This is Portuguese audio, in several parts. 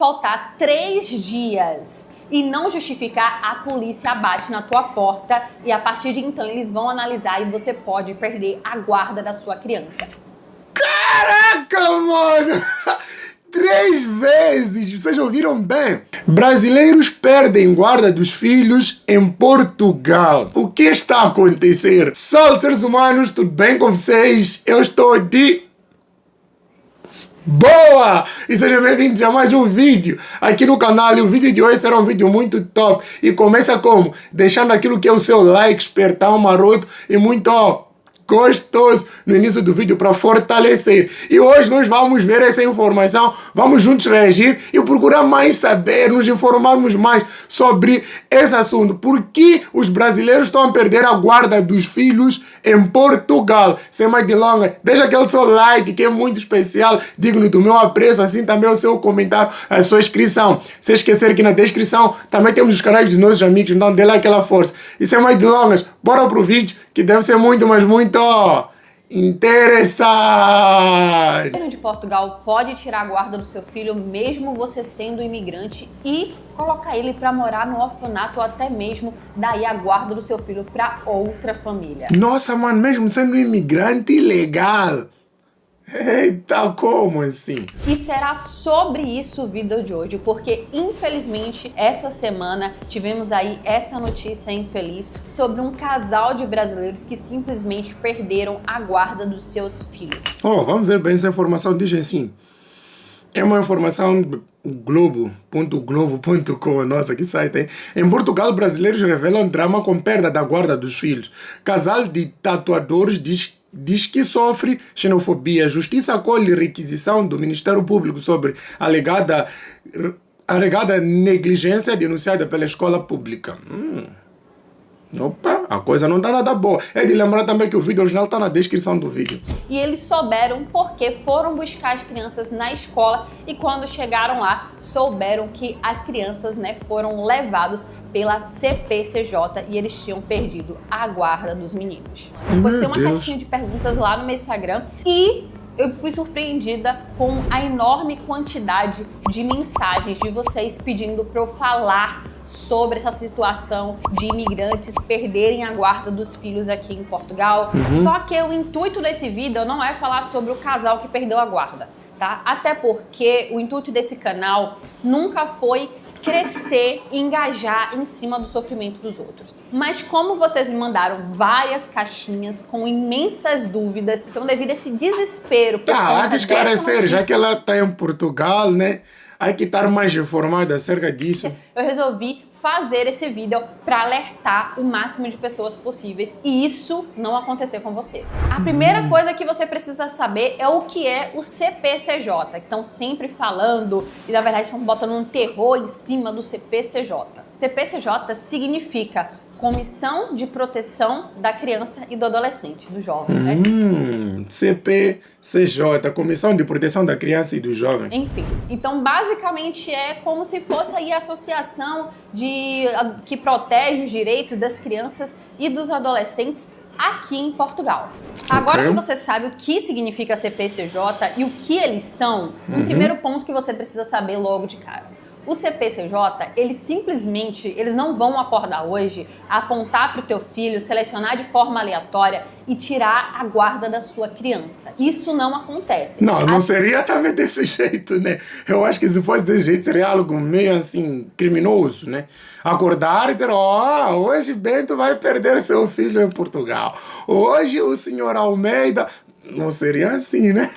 Faltar 3 dias e não justificar, a polícia bate na tua porta e a partir de então eles vão analisar e você pode perder a guarda da sua criança. Caraca, mano! 3 vezes! Vocês ouviram bem? Brasileiros perdem guarda dos filhos em Portugal. O que está a acontecer? Salve, seres humanos, tudo bem com vocês? Eu estou de... Boa! E sejam bem-vindos a mais um vídeo aqui no canal. E o vídeo de hoje será um vídeo muito top. E começa como? Deixando aquilo que é o seu like, espertão, maroto e muito gostoso no início do vídeo para fortalecer. E hoje nós vamos ver essa informação, vamos juntos reagir e procurar mais saber, nos informarmos mais sobre esse assunto. Por que os brasileiros estão a perder a guarda dos filhos em Portugal? Sem mais delongas, deixa aquele seu like que é muito especial, digno do meu apreço, assim também o seu comentário, a sua inscrição. Se esquecer que na descrição também temos os canais dos nossos amigos, então dê lá aquela força. E sem mais delongas, bora pro vídeo que deve ser muito, mas muito interessante. O governo de Portugal pode tirar a guarda do seu filho mesmo você sendo imigrante e colocar ele para morar no orfanato ou até mesmo daí a guarda do seu filho para outra família. Nossa, mano, mesmo sendo imigrante ilegal. Eita, como assim? E será sobre isso o vídeo de hoje, porque infelizmente essa semana tivemos aí essa notícia infeliz sobre um casal de brasileiros que simplesmente perderam a guarda dos seus filhos. Vamos ver bem essa informação, diz assim. É uma informação globo.globo.com, nossa, que site, hein? Em Portugal, brasileiros revelam drama com perda da guarda dos filhos. Casal de tatuadores diz que sofre xenofobia. A justiça acolhe requisição do Ministério Público sobre alegada negligência denunciada pela escola pública. Opa, a coisa não está nada boa. É de lembrar também que o vídeo original está na descrição do vídeo. E eles souberam porque foram buscar as crianças na escola e quando chegaram lá, souberam que as crianças, foram levados pela CPCJ e eles tinham perdido a guarda dos meninos. Depois tem uma caixinha de perguntas lá no meu Instagram e eu fui surpreendida com a enorme quantidade de mensagens de vocês pedindo para eu falar sobre essa situação de imigrantes perderem a guarda dos filhos aqui em Portugal. Só que o intuito desse vídeo não é falar sobre o casal que perdeu a guarda, tá? Até porque o intuito desse canal nunca foi crescer e engajar em cima do sofrimento dos outros. Mas como vocês me mandaram várias caixinhas com imensas dúvidas, então devido a esse desespero... Há que esclarecer, já que ela está em Portugal, né? Há que estar mais informada acerca disso. Eu resolvi fazer esse vídeo para alertar o máximo de pessoas possíveis e isso não acontecer com você. A primeira coisa que você precisa saber é o que é o CPCJ, que estão sempre falando e na verdade estão botando um terror em cima do CPCJ. CPCJ significa Comissão de Proteção da Criança e do Adolescente, do Jovem, né? CPCJ, Comissão de Proteção da Criança e do Jovem. Enfim, então basicamente é como se fosse aí a associação que protege os direitos das crianças e dos adolescentes aqui em Portugal. Agora que você sabe o que significa CPCJ e o que eles são, um primeiro ponto que você precisa saber logo de cara. O CPCJ, eles não vão acordar hoje, apontar para o teu filho, selecionar de forma aleatória e tirar a guarda da sua criança. Isso não acontece. Não seria também desse jeito, né? Eu acho que se fosse desse jeito seria algo meio assim, criminoso, né? Acordar e dizer, hoje Bento vai perder seu filho em Portugal. Hoje o senhor Almeida... Não seria assim, né?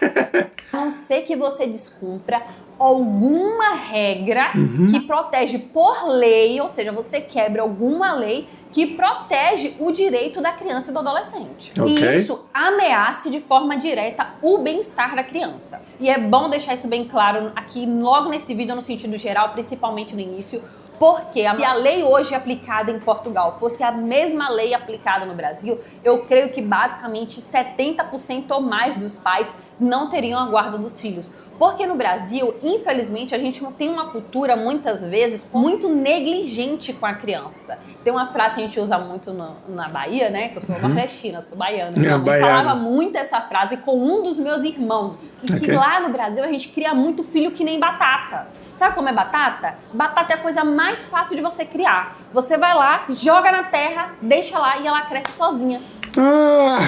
A não ser que você descumpra alguma regra que protege por lei, ou seja, você quebra alguma lei que protege o direito da criança e do adolescente. E isso ameace de forma direta o bem-estar da criança. E é bom deixar isso bem claro aqui, logo nesse vídeo, no sentido geral, principalmente no início, porque se a lei hoje aplicada em Portugal fosse a mesma lei aplicada no Brasil, eu creio que basicamente 70% ou mais dos pais não teriam a guarda dos filhos. Porque no Brasil, infelizmente, a gente tem uma cultura, muitas vezes, muito negligente com a criança. Tem uma frase que a gente usa muito na Bahia, né? Que eu sou nordestina, sou baiana. Eu falava muito essa frase com um dos meus irmãos. E que lá no Brasil a gente cria muito filho que nem batata. Sabe como é batata? Batata é a coisa mais fácil de você criar. Você vai lá, joga na terra, deixa lá e ela cresce sozinha. Ah,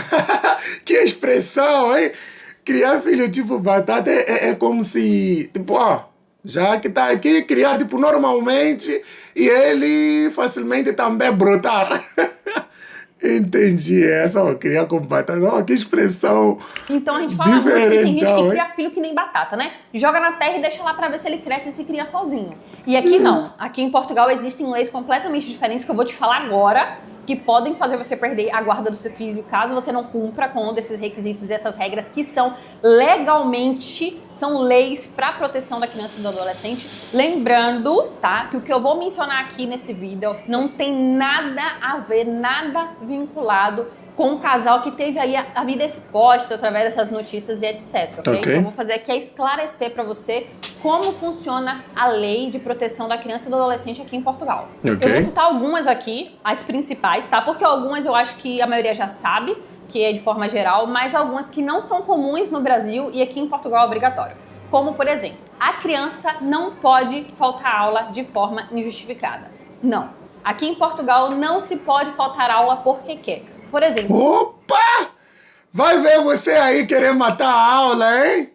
que expressão, hein? Criar filho tipo batata é como se, tipo, ó, já que tá aqui, criar tipo normalmente e ele facilmente também brotar. Entendi essa, ó, criar com batata. Ó, que expressão. Então a gente fala muito que tem gente que cria filho que nem batata, né? Joga na terra e deixa lá pra ver se ele cresce e se cria sozinho. E aqui não. Aqui em Portugal existem leis completamente diferentes que eu vou te falar agora, que podem fazer você perder a guarda do seu filho caso você não cumpra com um desses requisitos e essas regras que são legalmente, são leis para proteção da criança e do adolescente. Lembrando, tá, que o que eu vou mencionar aqui nesse vídeo não tem nada a ver, nada vinculado com um casal que teve aí a vida exposta através dessas notícias e etc, ok? Então eu vou fazer aqui é esclarecer para você como funciona a lei de proteção da criança e do adolescente aqui em Portugal. Eu vou citar algumas aqui, as principais, tá? Porque algumas eu acho que a maioria já sabe, que é de forma geral, mas algumas que não são comuns no Brasil e aqui em Portugal é obrigatório. Como, por exemplo, a criança não pode faltar aula de forma injustificada. Não. Aqui em Portugal não se pode faltar aula porque quer. Por exemplo... Opa! Vai ver você aí querer matar a aula, hein?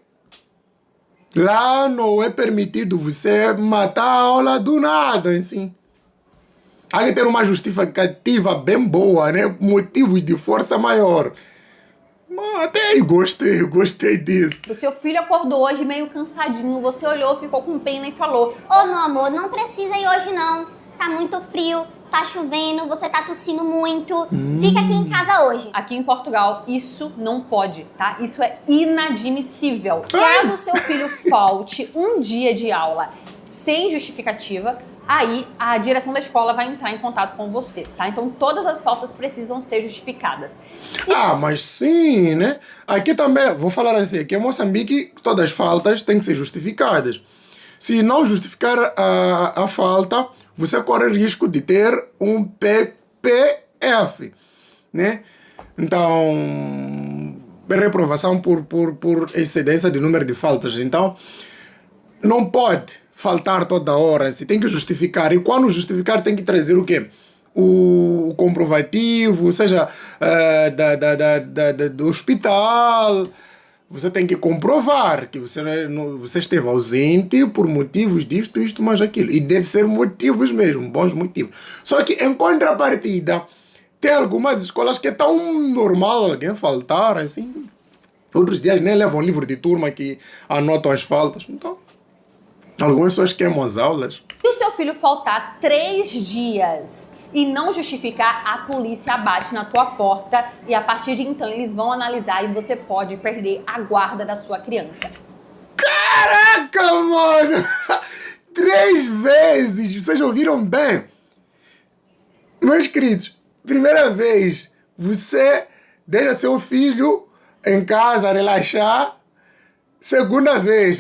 Lá não é permitido você matar a aula do nada, assim. Há que ter uma justificativa bem boa, né? Motivos de força maior. Mas até aí gostei disso. O seu filho acordou hoje meio cansadinho, você olhou, ficou com pena e falou: Ô, meu amor, não precisa ir hoje não. Tá muito frio. Tá chovendo, você tá tossindo muito, fica aqui em casa hoje. Aqui em Portugal, isso não pode, tá? Isso é inadmissível. Caso o seu filho falte um dia de aula sem justificativa, aí a direção da escola vai entrar em contato com você, tá? Então todas as faltas precisam ser justificadas. Mas sim, né? Aqui também, vou falar assim, aqui em Moçambique todas as faltas têm que ser justificadas. Se não justificar a falta, você corre risco de ter um PPF, né? Então, reprovação por excedência de número de faltas. Então, não pode faltar toda hora, se tem que justificar. E quando justificar, tem que trazer o quê? O comprovativo, seja do hospital. Você tem que comprovar que você esteve ausente por motivos disto, isto, mas aquilo. E deve ser motivos mesmo, bons motivos. Só que, em contrapartida, tem algumas escolas que é tão normal alguém faltar, assim. Outros dias nem levam livro de turma que anotam as faltas. Então, algumas pessoas queimam as aulas. Se o seu filho faltar 3 dias e não justificar, a polícia bate na tua porta e a partir de então eles vão analisar e você pode perder a guarda da sua criança. Caraca, mano! 3 vezes! Vocês ouviram bem? Meus queridos, primeira vez, você deixa seu filho em casa relaxar. Segunda vez,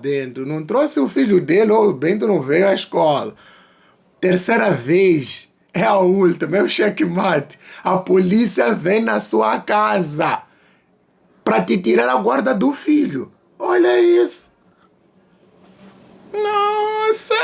Bento não trouxe o filho dele ou o Bento não veio à escola. Terceira vez, é a última, é o checkmate. A polícia vem na sua casa para te tirar a guarda do filho. Olha isso. Nossa!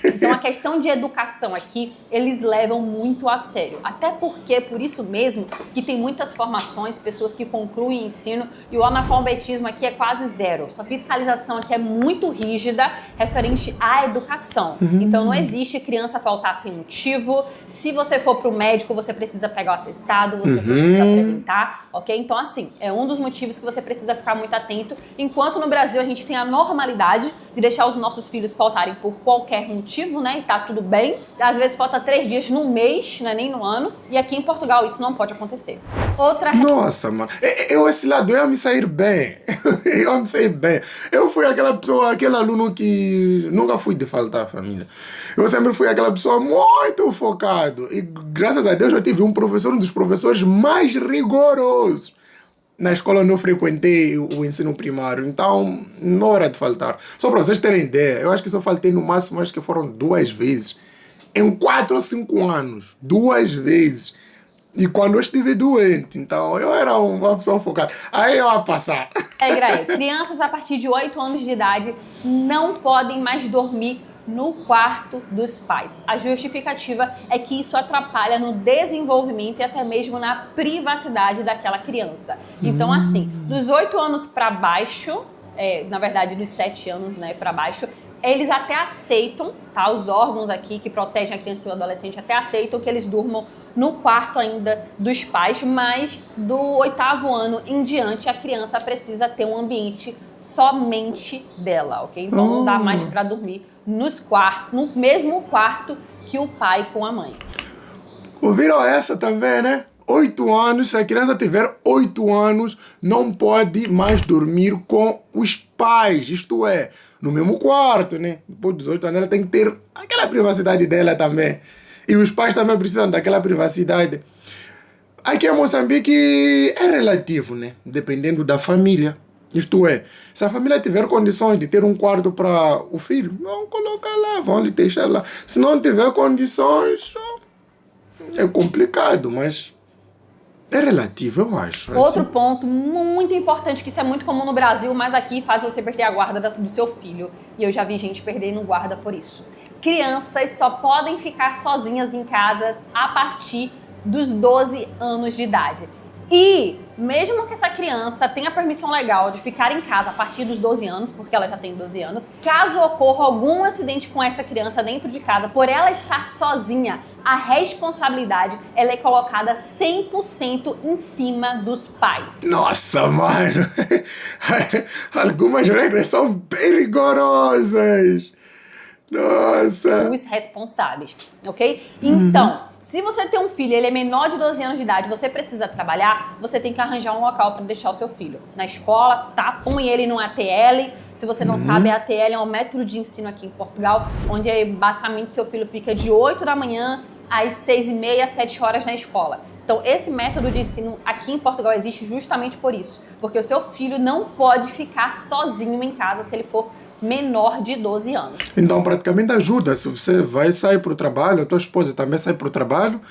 Então a questão de educação aqui, eles levam muito a sério. Até porque, por isso mesmo, que tem muitas formações, pessoas que concluem ensino e o analfabetismo aqui é quase zero. Sua fiscalização aqui é muito rígida referente à educação. Então não existe criança faltar sem motivo. Se você for para o médico, você precisa pegar o atestado, você precisa apresentar, ok? Então assim, é um dos motivos que você precisa ficar muito atento. Enquanto no Brasil a gente tem a normalidade de deixar os nossos filhos faltarem por qualquer motivo, né? E tá tudo bem. Às vezes falta 3 dias no mês, não é nem no ano. E aqui em Portugal isso não pode acontecer. Nossa, mano. Esse lado eu ia me sair bem. Eu ia me sair bem. Eu fui aquela pessoa, aquele aluno que nunca fui de faltar à família. Eu sempre fui aquela pessoa muito focado. E graças a Deus eu tive um dos professores mais rigorosos. na escola onde eu frequentei o ensino primário, então não era de faltar. Só para vocês terem ideia, eu acho que só faltei no máximo, acho que foram 2 vezes. Em 4 ou 5 anos, 2 vezes. E quando eu estive doente, então eu era uma pessoa focada. Aí eu ia passar. Graí, crianças a partir de 8 anos de idade não podem mais dormir no quarto dos pais. A justificativa é que isso atrapalha no desenvolvimento e até mesmo na privacidade daquela criança. Então, assim, dos 8 anos para baixo, na verdade dos 7 anos, né, para baixo, eles até aceitam, tá? Os órgãos aqui que protegem a criança e o adolescente até aceitam que eles durmam no quarto ainda dos pais, mas do 8º ano em diante a criança precisa ter um ambiente somente dela, ok? Então não dá mais para dormir no mesmo quarto que o pai com a mãe. Ouviram essa também, né? 8 anos, se a criança tiver 8 anos, não pode mais dormir com os pais, isto é, no mesmo quarto, né? Depois dos 8 anos ela tem que ter aquela privacidade dela também. E os pais também precisam daquela privacidade. Aqui em Moçambique é relativo, né? Dependendo da família. Isto é, se a família tiver condições de ter um quarto para o filho, vão colocar lá, vão lhe deixar lá. Se não tiver condições, é complicado, mas é relativo, eu acho. Outro ponto muito importante, que isso é muito comum no Brasil, mas aqui faz você perder a guarda do seu filho. E eu já vi gente perdendo guarda por isso. Crianças só podem ficar sozinhas em casa a partir dos 12 anos de idade. E mesmo que essa criança tenha permissão legal de ficar em casa a partir dos 12 anos, porque ela já tem 12 anos, caso ocorra algum acidente com essa criança dentro de casa, por ela estar sozinha, a responsabilidade ela é colocada 100% em cima dos pais. Nossa, mano! Algumas regras são bem rigorosas. Nossa! Os responsáveis, ok? Então, se você tem um filho, ele é menor de 12 anos de idade, você precisa trabalhar, você tem que arranjar um local para deixar o seu filho. Na escola, tá? Põe ele no ATL. Se você não sabe, a ATL é um método de ensino aqui em Portugal, onde basicamente seu filho fica de 8 da manhã às 6h30, 7 horas na escola. Então, esse método de ensino aqui em Portugal existe justamente por isso. Porque o seu filho não pode ficar sozinho em casa se ele for menor de 12 anos. Então, praticamente ajuda. Se você vai sair para o trabalho, a tua esposa também sai para o trabalho,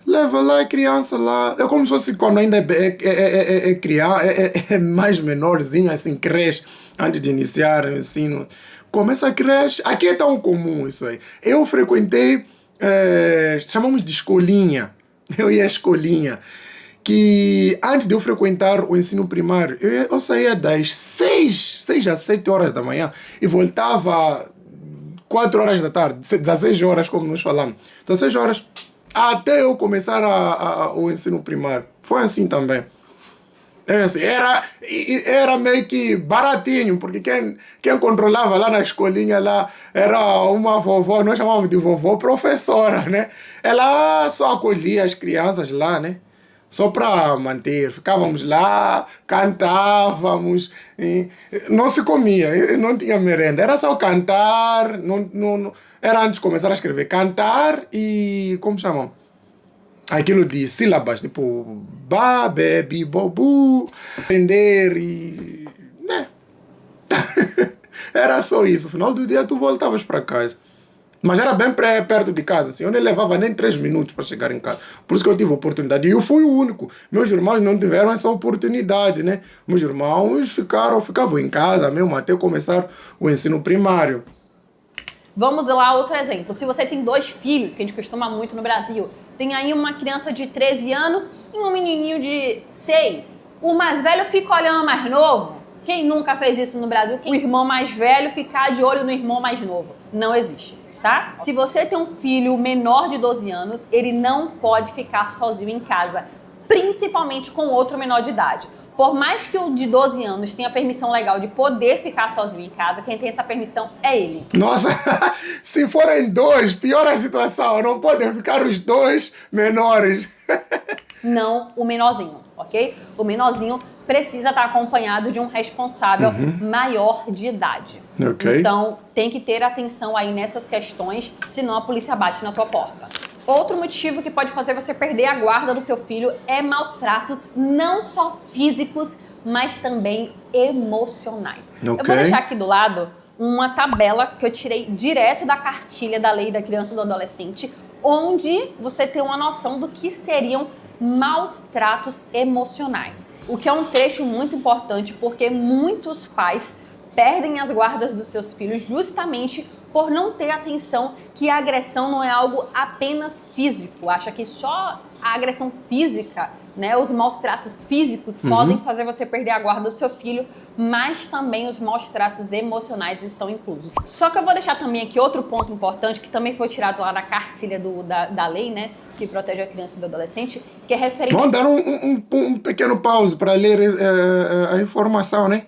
leva lá a criança lá. É como se fosse quando ainda é mais menorzinho, assim, creche, antes de iniciar o ensino. Começa a creche. Aqui é tão comum isso aí. Eu frequentei, chamamos de escolinha. Eu ia à escolinha. Que antes de eu frequentar o ensino primário, eu saía das 6 às 7 horas da manhã e voltava 4 horas da tarde, 16 horas, como nós falamos. 16 horas, até eu começar o ensino primário. Foi assim também. Assim, era meio que baratinho, porque quem controlava lá na escolinha lá era uma vovó, nós chamávamos de vovó professora, né? Ela só acolhia as crianças lá, né? Só para manter, ficávamos lá, cantávamos, não se comia, não tinha merenda, era só cantar, não, era antes de começar a escrever, cantar e, como chamam? Aquilo de sílabas, tipo, ba, bebi, bobu, aprender e, né, era só isso, no final do dia tu voltavas para casa. Mas era bem perto de casa, assim. Eu nem levava nem 3 minutos para chegar em casa. Por isso que eu tive a oportunidade. E eu fui o único. Meus irmãos não tiveram essa oportunidade, né? Meus irmãos ficavam em casa mesmo até começar o ensino primário. Vamos lá, outro exemplo. Se você tem 2 filhos, que a gente costuma muito no Brasil, tem aí uma criança de 13 anos e um menininho de 6. O mais velho fica olhando o mais novo. Quem nunca fez isso no Brasil? O irmão mais velho ficar de olho no irmão mais novo. Não existe. Tá? Se você tem um filho menor de 12 anos, ele não pode ficar sozinho em casa, principalmente com outro menor de idade. Por mais que o de 12 anos tenha permissão legal de poder ficar sozinho em casa, quem tem essa permissão é ele. Nossa, se forem 2, pior a situação, não podem ficar os 2 menores. Não o menorzinho, ok? O menorzinho precisa estar acompanhado de um responsável maior de idade. Okay. Então, tem que ter atenção aí nessas questões, senão a polícia bate na tua porta. Outro motivo que pode fazer você perder a guarda do seu filho é maus tratos, não só físicos, mas também emocionais. Eu vou deixar aqui do lado uma tabela que eu tirei direto da cartilha da Lei da Criança e do Adolescente, onde você tem uma noção do que seriam maus tratos emocionais. O que é um trecho muito importante, porque muitos pais perdem as guardas dos seus filhos justamente por não ter atenção que a agressão não é algo apenas físico. Acha que só a agressão física, né, os maus tratos físicos podem fazer você perder a guarda do seu filho, mas também os maus tratos emocionais estão inclusos. Só que eu vou deixar também aqui outro ponto importante, que também foi tirado lá da cartilha da lei, né, que protege a criança e o adolescente, que é referente... Vamos dar um pequeno pause para ler a informação, né?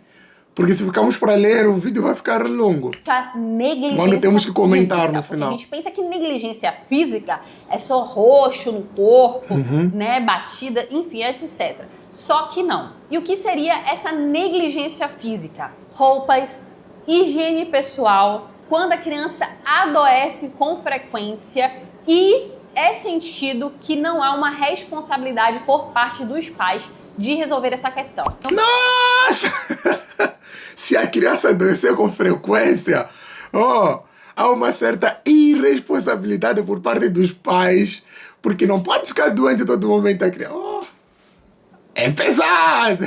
Porque se ficarmos para ler, o vídeo vai ficar longo. A negligência Mas não temos que comentar física, no final. A gente pensa que negligência física é só roxo no corpo, né, batida, enfim, etc. Só que não. E o que seria essa negligência física? Roupas, higiene pessoal, quando a criança adoece com frequência e é sentido que não há uma responsabilidade por parte dos pais de resolver essa questão. Então, Nossa! Se a criança adoecer com frequência, há uma certa irresponsabilidade por parte dos pais, porque não pode ficar doente todo momento a criança. É pesado.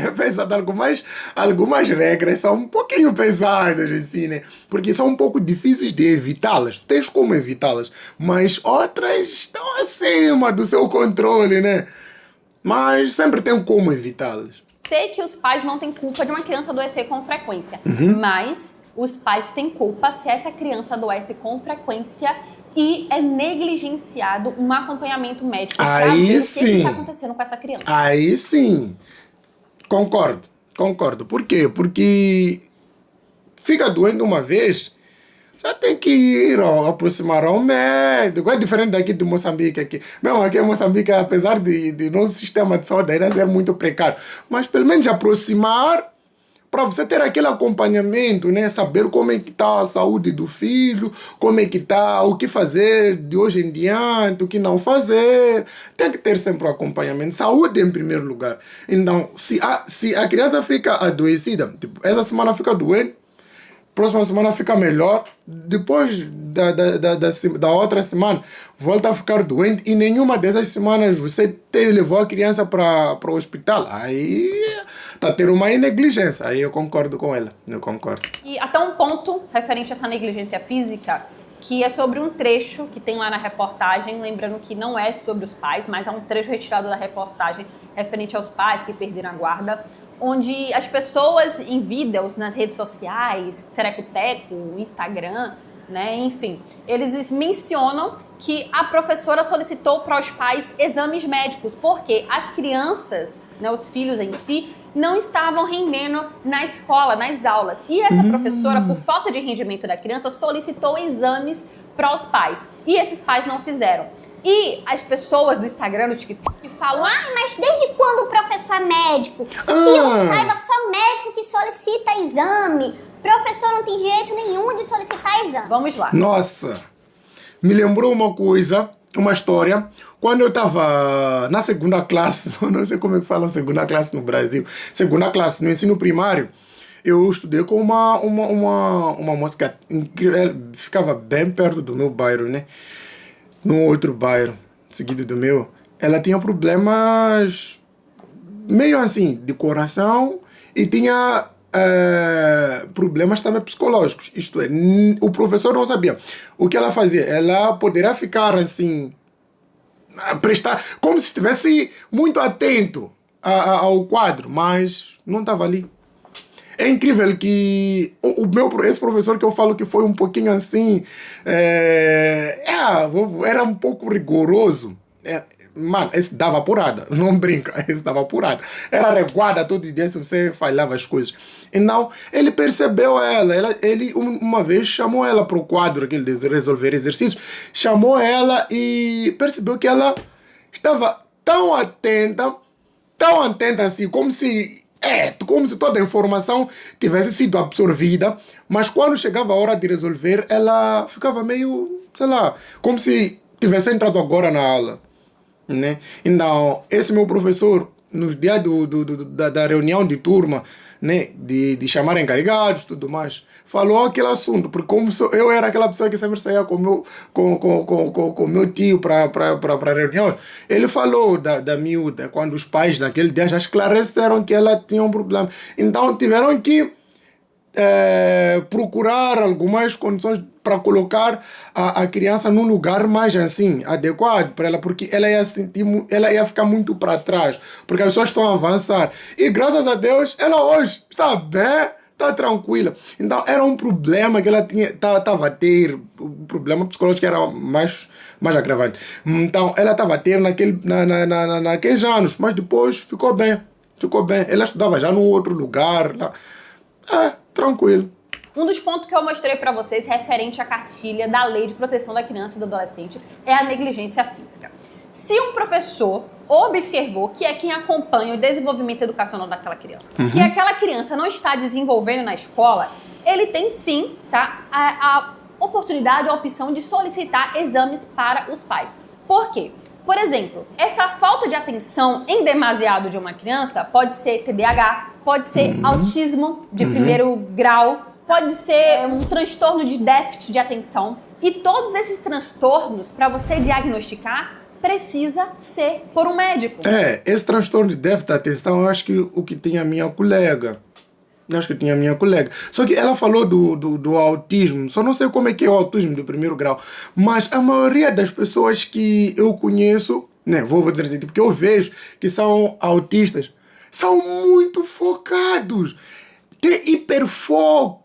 Algumas regras são um pouquinho pesadas, assim, né? Porque são um pouco difíceis de evitá-las. Tens como evitá-las, mas outras estão acima do seu controle, né? Mas sempre tem como evitá-las. Sei que os pais não têm culpa de uma criança adoecer com frequência, mas os pais têm culpa se essa criança adoece com frequência e é negligenciado um acompanhamento médico para ver o que está acontecendo com essa criança. Aí sim, concordo. Por quê? Porque fica doente uma vez, já tem que ir aproximar ao médico. É diferente daqui de Moçambique. Aqui. Mesmo aqui em Moçambique, apesar de nosso sistema de saúde ainda ser muito precário, mas pelo menos aproximar para você ter aquele acompanhamento, né? Saber como é que está a saúde do filho, como é que está, o que fazer de hoje em diante, o que não fazer. Tem que ter sempre o acompanhamento. Saúde em primeiro lugar. Então, se a criança fica adoecida, tipo, essa semana fica doente, próxima semana fica melhor, depois da outra semana volta a ficar doente e nenhuma dessas semanas você levou a criança para o hospital. Aí está tendo uma negligência. Aí eu concordo com ela. E até um ponto referente a essa negligência física, que é sobre um trecho que tem lá na reportagem, lembrando que não é sobre os pais, mas é um trecho retirado da reportagem referente aos pais que perderam a guarda, onde as pessoas em vídeos nas redes sociais, Treco-Teco, Instagram, né, enfim, eles mencionam que a professora solicitou para os pais exames médicos, porque as crianças, né, os filhos em si, não estavam rendendo na escola, nas aulas. E essa professora, por falta de rendimento da criança, solicitou exames para os pais. E esses pais não fizeram. E as pessoas do Instagram, do TikTok, falam: mas desde quando o professor é médico? Que eu saiba, só médico que solicita exame. Professor não tem direito nenhum de solicitar exame. Vamos lá. Nossa, me lembrou uma coisa, uma história. Quando eu estava na segunda classe, não sei como é que fala segunda classe no Brasil, segunda classe no ensino primário, eu estudei com uma moça que incrível, ficava bem perto do meu bairro, né? Num outro bairro, seguido do meu. Ela tinha problemas meio assim, de coração e tinha problemas também psicológicos. Isto é, o professor não sabia. O que ela fazia? Ela poderia ficar assim, prestar, como se estivesse muito atento ao quadro, mas não estava ali. É incrível que esse professor que eu falo que foi um pouquinho assim, era um pouco rigoroso. Mano, esse dava porrada, não brinca, esse dava porrada. Era reguada todo dia se você falhava as coisas. Então, ele percebeu ele uma vez chamou ela para o quadro, aquele de resolver exercícios, chamou ela e percebeu que ela estava tão atenta assim, como se toda a informação tivesse sido absorvida, mas quando chegava a hora de resolver, ela ficava meio, sei lá, como se tivesse entrado agora na aula, né? Então, esse meu professor, nos dias da reunião de turma, né, de chamar encarregados e tudo mais, falou aquele assunto, porque como eu era aquela pessoa que sempre saía com meu tio para reunião, ele falou da miúda, quando os pais naquele dia já esclareceram que ela tinha um problema. Então tiveram que procurar algumas condições para colocar a criança num lugar mais assim, adequado para ela, porque ela ia ficar muito para trás, porque as pessoas estão a avançar. E graças a Deus, ela hoje está bem, está tranquila. Então era um problema que ela estava a ter, o problema psicológico era mais agravante. Então ela estava a ter naqueles anos, mas depois ficou bem. Ela estudava já num outro lugar lá. Tranquilo. Um dos pontos que eu mostrei para vocês referente à cartilha da Lei de Proteção da Criança e do Adolescente é a negligência física. Se um professor observou que é quem acompanha o desenvolvimento educacional daquela criança, que aquela criança não está desenvolvendo na escola, ele tem sim, tá, a oportunidade, a opção de solicitar exames para os pais. Por quê? Por exemplo, essa falta de atenção em demasiado de uma criança pode ser TDAH, pode ser autismo de primeiro grau, pode ser um transtorno de déficit de atenção. E todos esses transtornos, para você diagnosticar, precisa ser por um médico. Esse transtorno de déficit de atenção, eu acho que o que tem a minha colega. Só que ela falou do autismo. Só não sei como é que é o autismo do primeiro grau. Mas a maioria das pessoas que eu conheço, né, vou dizer assim, porque eu vejo que são autistas, são muito focados. Tem hiperfoco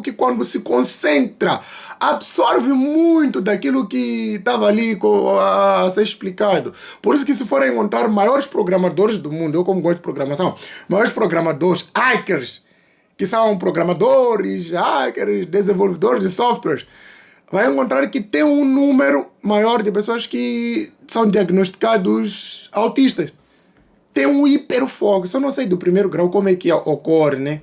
que quando se concentra, absorve muito daquilo que estava ali a ser explicado. Por isso que se forem encontrar maiores programadores do mundo, eu como gosto de programação, maiores programadores, hackers, que são programadores, hackers, desenvolvedores de softwares, vai encontrar que tem um número maior de pessoas que são diagnosticados autistas. Tem um hiperfoco. Só não sei do primeiro grau como é que ocorre, né?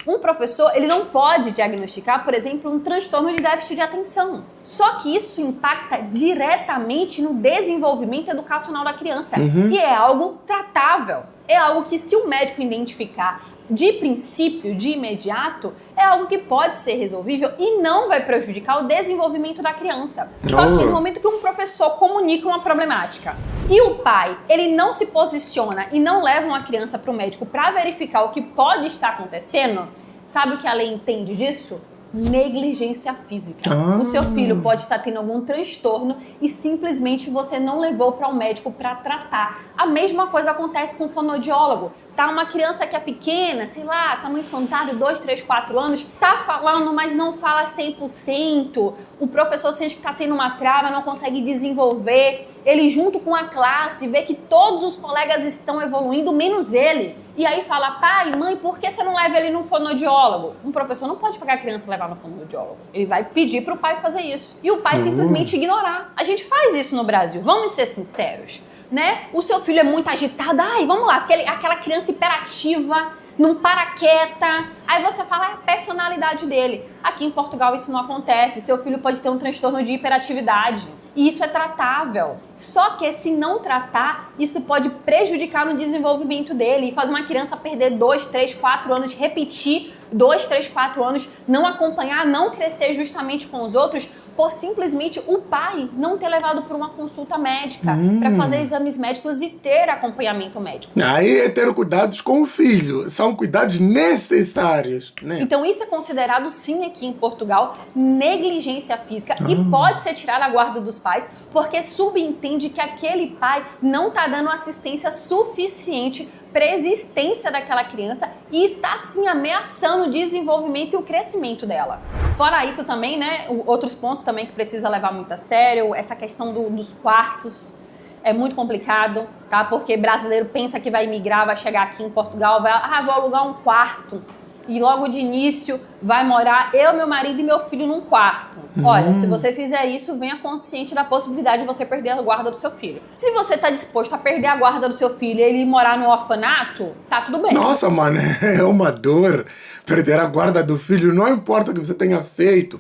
Um professor, ele não pode diagnosticar, por exemplo, um transtorno de déficit de atenção. Só que isso impacta diretamente no desenvolvimento educacional da criança. E é algo tratável. É algo que, se o médico identificar de princípio, de imediato, é algo que pode ser resolvível e não vai prejudicar o desenvolvimento da criança. Só que no momento que um professor comunica uma problemática e o pai, ele não se posiciona e não leva uma criança para o médico para verificar o que pode estar acontecendo, sabe o que a lei entende disso? Negligência física. O seu filho pode estar tendo algum transtorno e simplesmente você não levou para o médico para tratar. A mesma coisa acontece com o fonoaudiólogo. Tá uma criança que é pequena, sei lá, tá no infantário, 2, 3, 4 anos, tá falando, mas não fala 100%. O professor sente que tá tendo uma trava, não consegue desenvolver. Ele, junto com a classe, vê que todos os colegas estão evoluindo, menos ele. E aí fala, pai, mãe, por que você não leva ele no fonoaudiólogo? Um professor não pode pegar a criança e levar no fonoaudiólogo. Ele vai pedir pro pai fazer isso. E o pai simplesmente ignorar. A gente faz isso no Brasil, vamos ser sinceros, né? O seu filho é muito agitado, ai, vamos lá, aquela criança hiperativa, não para quieta. Aí você fala, é a personalidade dele. Aqui em Portugal isso não acontece. Seu filho pode ter um transtorno de hiperatividade. E isso é tratável. Só que se não tratar, isso pode prejudicar no desenvolvimento dele e fazer uma criança perder 2, 3, 4 anos, repetir 2, 3, 4 anos, não acompanhar, não crescer justamente com os outros, por simplesmente o pai não ter levado para uma consulta médica, para fazer exames médicos e ter acompanhamento médico. Aí é ter cuidados com o filho, são cuidados necessários, né? Então isso é considerado sim aqui em Portugal negligência física e pode ser tirada a guarda dos pais porque subentende que aquele pai não está dando assistência suficiente para a existência daquela criança e está sim ameaçando o desenvolvimento e o crescimento dela. Fora isso também, né, outros pontos também que precisa levar muito a sério, essa questão dos quartos é muito complicado, tá? Porque brasileiro pensa que vai imigrar, vai chegar aqui em Portugal, vou alugar um quarto. E logo de início vai morar eu, meu marido e meu filho num quarto. Olha, se você fizer isso, venha consciente da possibilidade de você perder a guarda do seu filho. Se você tá disposto a perder a guarda do seu filho e ele morar no orfanato, tá tudo bem. Nossa, mano, é uma dor perder a guarda do filho, não importa o que você tenha feito.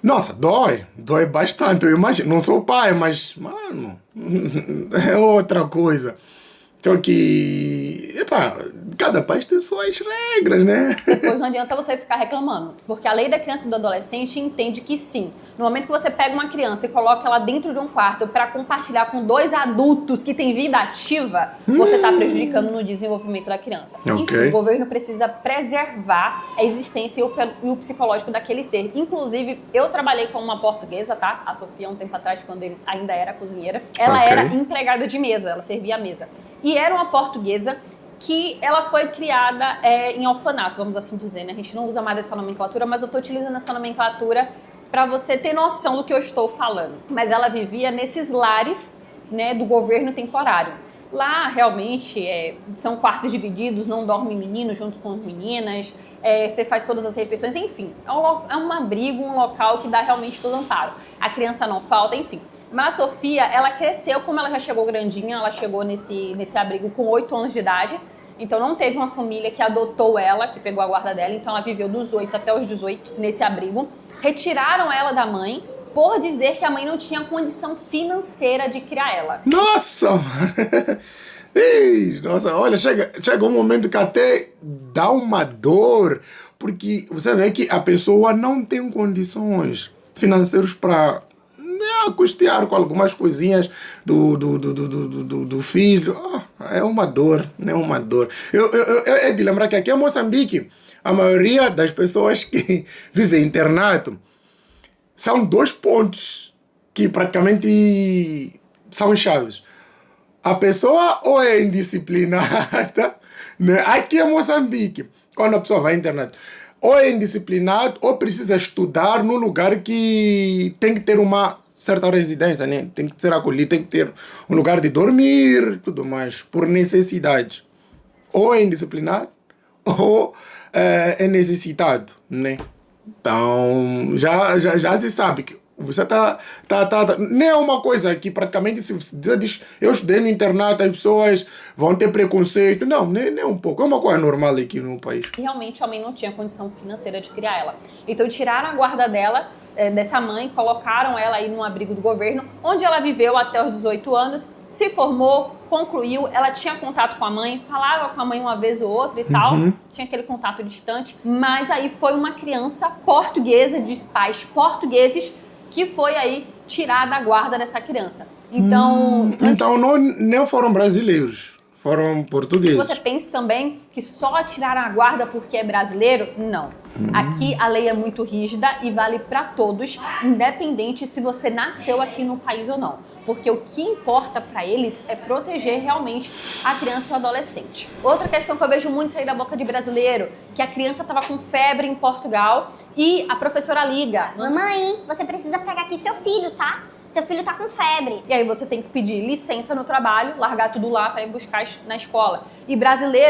Nossa, dói bastante, eu imagino. Não sou pai, mas, mano, é outra coisa. Só que, epá, cada país tem suas regras, né? Depois não adianta você ficar reclamando, porque a lei da criança e do adolescente entende que sim, no momento que você pega uma criança e coloca ela dentro de um quarto para compartilhar com dois adultos que têm vida ativa, você está prejudicando no desenvolvimento da criança. Ok. Enfim, o governo precisa preservar a existência e o psicológico daquele ser. Inclusive, eu trabalhei com uma portuguesa, tá? A Sofia, um tempo atrás, quando eu ainda era cozinheira. Ela Ok. era empregada de mesa, ela servia a mesa. E era uma portuguesa que ela foi criada em orfanato, vamos assim dizer, né? A gente não usa mais essa nomenclatura, mas eu estou utilizando essa nomenclatura para você ter noção do que eu estou falando. Mas ela vivia nesses lares, né, do governo temporário. Lá, realmente, são quartos divididos, não dorme menino junto com meninas, você faz todas as refeições, enfim. É um abrigo, um local que dá realmente todo amparo. A criança não falta, enfim. Mas a Sofia, ela cresceu, como ela já chegou grandinha, ela chegou nesse abrigo com 8 anos de idade. Então não teve uma família que adotou ela, que pegou a guarda dela. Então ela viveu dos 8 até os 18 nesse abrigo. Retiraram ela da mãe por dizer que a mãe não tinha condição financeira de criar ela. Nossa, mano. Ei, nossa, olha, chega um momento que até dá uma dor, porque você vê que a pessoa não tem condições financeiras para custear com algumas coisinhas do filho. É uma dor, é uma dor. Eu é de lembrar que aqui em Moçambique, a maioria das pessoas que vivem em internato são 2 pontos que praticamente são chaves. A pessoa ou é indisciplinada, né? Aqui em Moçambique, quando a pessoa vai ao internato, ou é indisciplinado ou precisa estudar num lugar que tem que ter uma certa residência, né? Tem que ser acolhido, tem que ter um lugar de dormir, tudo mais, por necessidade. Ou é indisciplinado ou é necessitado, né? Então, já se sabe que você nem é uma coisa que praticamente se você diz eu estudei no internato, as pessoas vão ter preconceito. Não, nem um pouco. É uma coisa normal aqui no país. Realmente, a mãe não tinha condição financeira de criar ela. Então, tiraram a guarda dela, dessa mãe, colocaram ela aí num abrigo do governo, onde ela viveu até os 18 anos, se formou, concluiu, ela tinha contato com a mãe, falava com a mãe uma vez ou outra e tal, tinha aquele contato distante, mas aí foi uma criança portuguesa, de pais portugueses, que foi aí tirada a guarda dessa criança. Então... Então não foram brasileiros, foram portugueses. Você pensa também que só tiraram a guarda porque é brasileiro? Não. Aqui a lei é muito rígida e vale para todos, independente se você nasceu aqui no país ou não. Porque o que importa para eles é proteger realmente a criança e o adolescente. Outra questão que eu vejo muito sair da boca de brasileiro, que a criança estava com febre em Portugal e a professora liga. Mamãe, você precisa pegar aqui seu filho, tá? Seu filho tá com febre. E aí você tem que pedir licença no trabalho, largar tudo lá para ir buscar na escola. E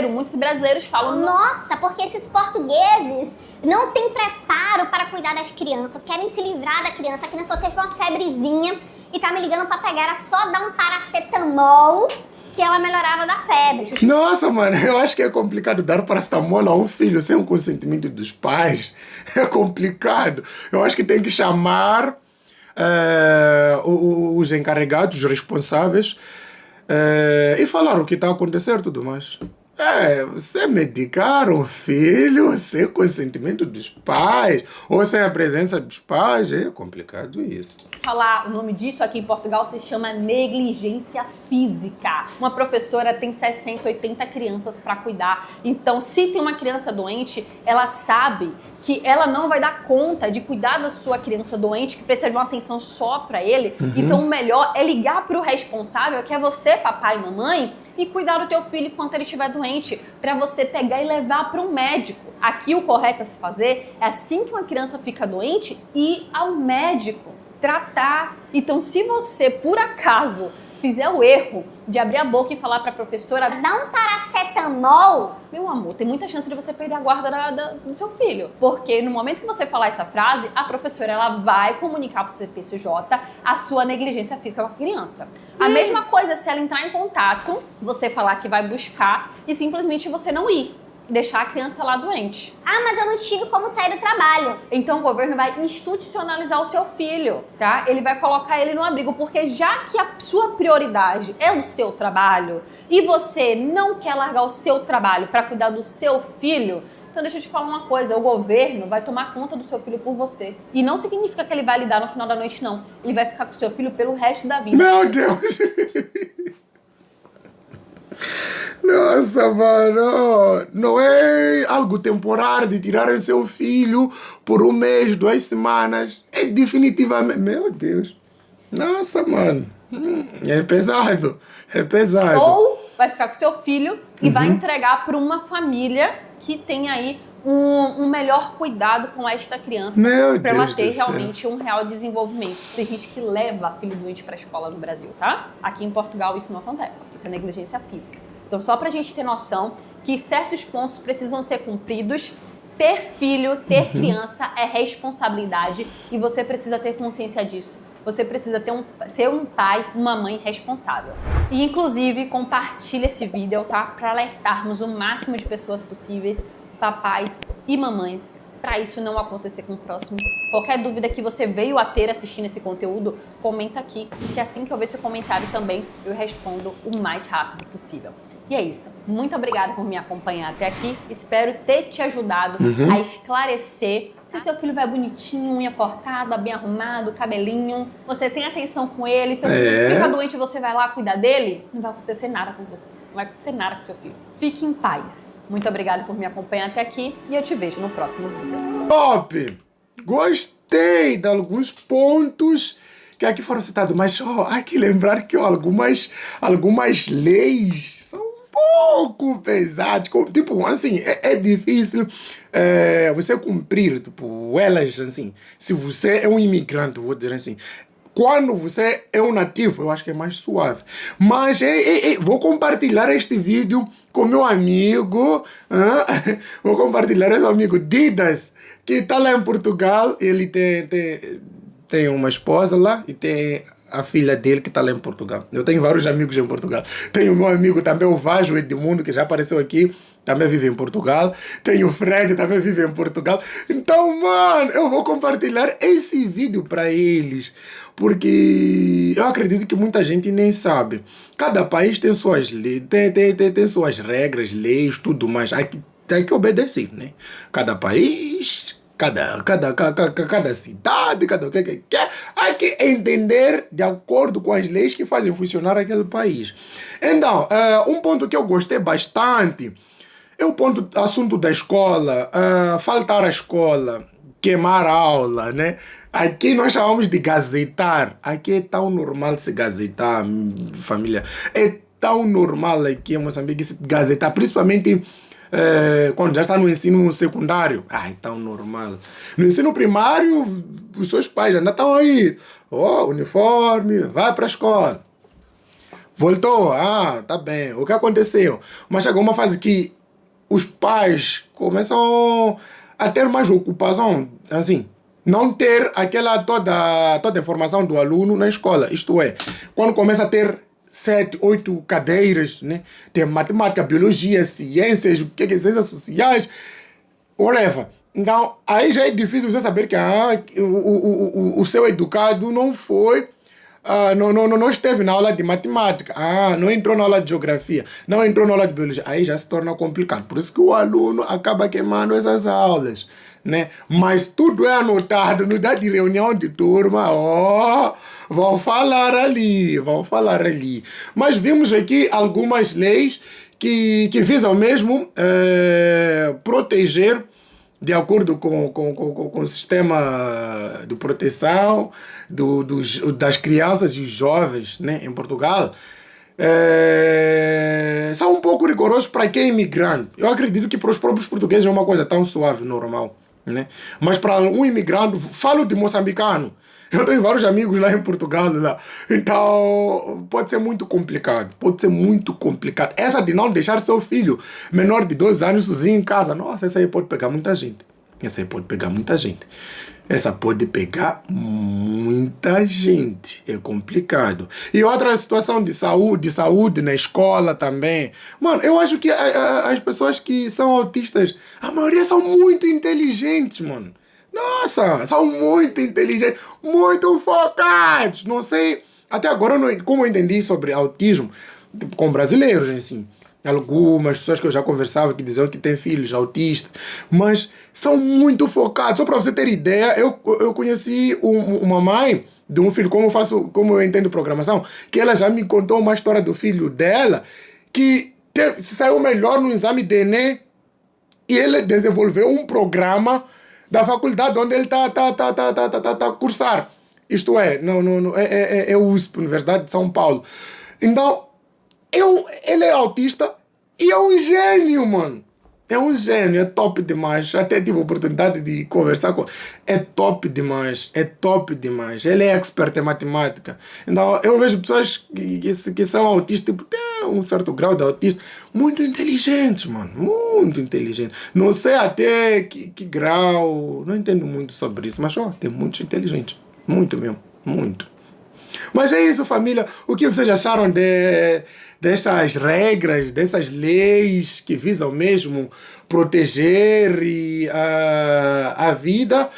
muitos brasileiros falam... Nossa, porque esses portugueses não têm preparo para cuidar das crianças, querem se livrar da criança. A criança só teve uma febrezinha e tá me ligando pra pegar, era só dar um paracetamol que ela melhorava da febre. Nossa, mano, eu acho que é complicado dar paracetamol a um filho sem o consentimento dos pais. É complicado. Eu acho que tem que chamar os encarregados, os responsáveis, e falar o que está a acontecer e tudo mais. Você medicar um filho sem consentimento dos pais ou sem a presença dos pais, é complicado isso. Falar o nome disso aqui em Portugal se chama negligência física. Uma professora tem 60, 80 crianças para cuidar. Então, se tem uma criança doente, ela sabe que ela não vai dar conta de cuidar da sua criança doente, que precisa de uma atenção só para ele. Então, o melhor é ligar para o responsável, que é você, papai e mamãe, e cuidar do teu filho enquanto ele estiver doente, para você pegar e levar para um médico. Aqui o correto a se fazer é assim que uma criança fica doente, ir ao médico, tratar. Então, se você, por acaso, fizer o erro de abrir a boca e falar para a professora... Dá um paracetamol. Meu amor, tem muita chance de você perder a guarda do seu filho. Porque no momento que você falar essa frase, a professora ela vai comunicar para o CPCJ a sua negligência física com a criança. A mesma coisa se ela entrar em contato, você falar que vai buscar e simplesmente você não ir. e deixar a criança lá doente. Ah, mas eu não tive como sair do trabalho. Então o governo vai institucionalizar o seu filho, tá? Ele vai colocar ele no abrigo, porque já que a sua prioridade é o seu trabalho e você não quer largar o seu trabalho para cuidar do seu filho, então deixa eu te falar uma coisa, o governo vai tomar conta do seu filho por você. E não significa que ele vai lhe dar no final da noite, não. Ele vai ficar com o seu filho pelo resto da vida. Meu Deus! Nossa, mano, não é algo temporário de tirarem seu filho por um mês, 2 semanas. É definitivamente... Meu Deus. Nossa, mano. É pesado. É pesado. Ou vai ficar com seu filho e vai entregar para uma família que tem aí um melhor cuidado com esta criança para ela ter realmente um real desenvolvimento. Tem gente que leva filho doente para a escola no Brasil, tá? Aqui em Portugal isso não acontece. Isso é negligência física. Então, só pra gente ter noção que certos pontos precisam ser cumpridos, ter filho, ter criança é responsabilidade e você precisa ter consciência disso. Você precisa ser um pai, uma mãe responsável. E, inclusive, compartilha esse vídeo, tá? Para alertarmos o máximo de pessoas possíveis, papais e mamães, para isso não acontecer com o próximo. Qualquer dúvida que você veio a ter assistindo esse conteúdo, comenta aqui, que assim que eu ver seu comentário também, eu respondo o mais rápido possível. E é isso. Muito obrigada por me acompanhar até aqui. Espero ter te ajudado a esclarecer se seu filho vai bonitinho, unha cortada, bem arrumado, cabelinho. Você tem atenção com ele. Se seu filho fica doente e você vai lá cuidar dele, não vai acontecer nada com você. Não vai acontecer nada com seu filho. Fique em paz. Muito obrigada por me acompanhar até aqui e eu te vejo no próximo vídeo. Top! Gostei de alguns pontos que aqui foram citados, mas há que lembrar que algumas leis são pouco pesadas, tipo, assim, é difícil você cumprir, tipo, elas, assim, se você é um imigrante, vou dizer assim, quando você é um nativo, eu acho que é mais suave. Mas vou compartilhar este vídeo com meu amigo, vou compartilhar esse amigo Didas, que está lá em Portugal, ele tem uma esposa lá e tem a filha dele que está lá em Portugal. Eu tenho vários amigos em Portugal. Tenho meu amigo também, o Vajo Edmundo, que já apareceu aqui, também vive em Portugal. Tenho o Fred, também vive em Portugal. Então, mano, eu vou compartilhar esse vídeo para eles, porque eu acredito que muita gente nem sabe. Cada país tem suas leis, tem suas regras, leis, tudo mais. Tem que obedecer, né? Cada país... Cada cidade, o que há que entender de acordo com as leis que fazem funcionar aquele país. Então, um ponto que eu gostei bastante é o assunto da escola, faltar à escola, queimar a aula, né? Aqui nós chamamos de gazetar. Aqui é tão normal se gazetar, família. É tão normal aqui em Moçambique se gazetar, principalmente... quando já está no ensino secundário, é tão normal. No ensino primário, os seus pais ainda estão aí. Uniforme, vai para a escola. Voltou, tá bem. O que aconteceu? Mas chegou uma fase que os pais começam a ter mais ocupação, assim, não ter aquela toda a informação do aluno na escola. Isto é, quando começa a ter 7, 8 cadeiras, né? Tem matemática, biologia, ciências, ciências sociais, whatever. Então, aí já é difícil você saber que o seu educado não foi, não esteve na aula de matemática, não entrou na aula de geografia, não entrou na aula de biologia. Aí já se torna complicado. Por isso que o aluno acaba queimando essas aulas, né? Mas tudo é anotado no dia de reunião de turma, vão falar ali. Mas vimos aqui algumas leis que visam mesmo proteger, de acordo com o sistema de proteção das crianças e jovens, né, em Portugal. São um pouco rigorosos para quem é imigrante. Eu acredito que para os próprios portugueses é uma coisa tão suave, normal, né? Mas para um imigrante, falo de moçambicano, eu tenho vários amigos lá em Portugal, lá. Então pode ser muito complicado. Essa de não deixar seu filho menor de 2 anos sozinho em casa, nossa, essa aí pode pegar muita gente. Essa pode pegar muita muita gente. É complicado. E outra situação de saúde na escola também. Mano, eu acho que as pessoas que são autistas, a maioria são muito inteligentes, mano. Nossa, são muito inteligentes, muito focados. Não sei, até agora, como eu entendi sobre autismo, com brasileiros, assim. Algumas pessoas que eu já conversava que diziam que têm filhos autistas, mas são muito focados. Só para você ter ideia, eu conheci uma mãe de um filho, como eu entendo programação, que ela já me contou uma história do filho dela que saiu melhor no exame de Enem e ele desenvolveu um programa da faculdade onde ele está a cursar. Isto é, é USP, Universidade de São Paulo. Então, ele é autista e é um gênio, mano. É um gênio, é top demais. Até tive a oportunidade de conversar com ele. É top demais, é top demais. Ele é expert em matemática. Então, eu vejo pessoas que são autistas, tipo, tem um certo grau de autista, muito inteligentes, mano. Muito inteligentes. Não sei até que grau, não entendo muito sobre isso, mas tem muitos inteligentes. Muito mesmo, muito. Mas é isso, família. O que vocês acharam dessas regras, dessas leis que visam mesmo proteger a vida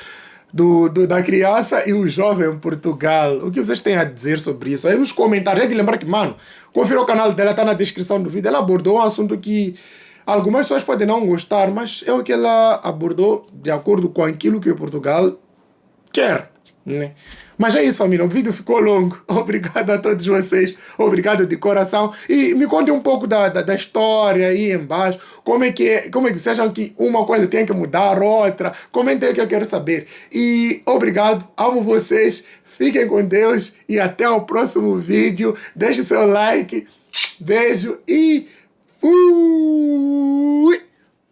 da criança e o jovem em Portugal? O que vocês têm a dizer sobre isso? Aí nos comentários, é de lembrar que, mano, confira o canal dela, tá na descrição do vídeo. Ela abordou um assunto que algumas pessoas podem não gostar, mas é o que ela abordou de acordo com aquilo que Portugal quer, né? Mas é isso, família. O vídeo ficou longo. Obrigado a todos vocês. Obrigado de coração. E me contem um pouco da história aí embaixo. Como é que vocês acham que uma coisa tem que mudar, outra? Comentem aí que eu quero saber. E obrigado. Amo vocês. Fiquem com Deus. E até o próximo vídeo. Deixe seu like. Beijo e fui!